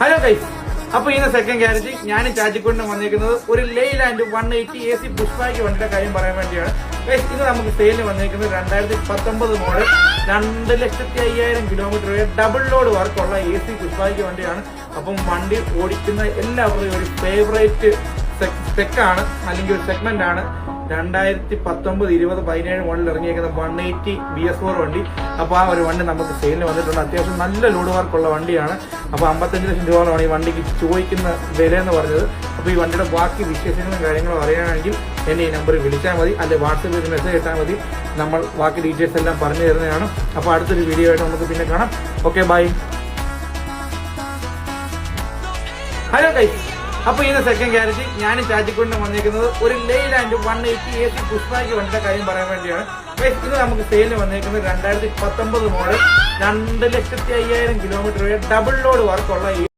Hello guys, അപ്പൊ ഇന്ന് second garage ഞാൻ ചാറ്റിക്കൊണ്ട് വന്നിരിക്കുന്നത് ഒരു ലെയ്ലാൻഡ് 180 AC പുഷ് ബാക്ക് വണ്ടിയുടെ കാര്യം പറയാൻ വേണ്ടിയാണ്. ഗൈസ്, ഇന്ന് നമുക്ക് സെയിലിന് വന്നിരിക്കുന്നത് 2019 മോഡൽ 2,05,000 കിലോമീറ്റർ ഡബിൾ ലോഡ് വർക്കുള്ള AC പുഷ് ബാക്ക് വണ്ടിയാണ്. അപ്പം വണ്ടി ഓടിക്കുന്ന എല്ലാവരുടെയും ഒരു ഫേവറേറ്റ് സ്പെക്കാണ്, അല്ലെങ്കിൽ ഒരു സെഗ്മെന്റ് ആണ് 2019, 20, 17 മോഡലിൽ ഇറങ്ങിയേക്കുന്ന 180 BS4 വണ്ടി. അപ്പോൾ ആ ഒരു വണ്ടി നമുക്ക് സെയിലിന് വന്നിട്ടുണ്ട്. അത്യാവശ്യം നല്ല ലോഡ് വർക്കുള്ള വണ്ടിയാണ്. അപ്പോൾ 55 ലക്ഷം രൂപയാണ് ഈ വണ്ടിക്ക് ചോദിക്കുന്ന വില എന്ന് പറഞ്ഞത്. അപ്പോൾ ഈ വണ്ടിയുടെ ബാക്കി വിശേഷങ്ങളും കാര്യങ്ങളും അറിയാനാണെങ്കിൽ എന്നെ ഈ നമ്പറിൽ വിളിച്ചാൽ മതി, അല്ലെങ്കിൽ വാട്സപ്പിൽ ഒരു മെസ്സേജ് ഇട്ടാൽ മതി. നമ്മൾ ബാക്കി ഡീറ്റെയിൽസ് എല്ലാം പറഞ്ഞു തരുന്നതാണ്. അപ്പോൾ അടുത്തൊരു വീഡിയോ ആയിട്ട് നമുക്ക് പിന്നെ കാണാം. Okay, by. ഹലോ ഗൈസ്, അപ്പൊ ഇന്ന് സെക്കൻഡ് ഗ്യാരേജ് ഞാൻ ചാറ്റിക്കൊണ്ട് വന്നിരിക്കുന്നത് ഒരു ലെയ്ലാൻഡ് 180 AC പുഷ് ബാക്ക് വണ്ടിയുടെ കാര്യം പറയാൻ വേണ്ടിയാണ്. ഇന്ന് നമുക്ക് സെയിലിന് വന്നിരിക്കുന്നത് 2019 മോഡൽ 2,05,000 കിലോമീറ്റർ ഡബിൾ ലോഡ് വർക്കുള്ള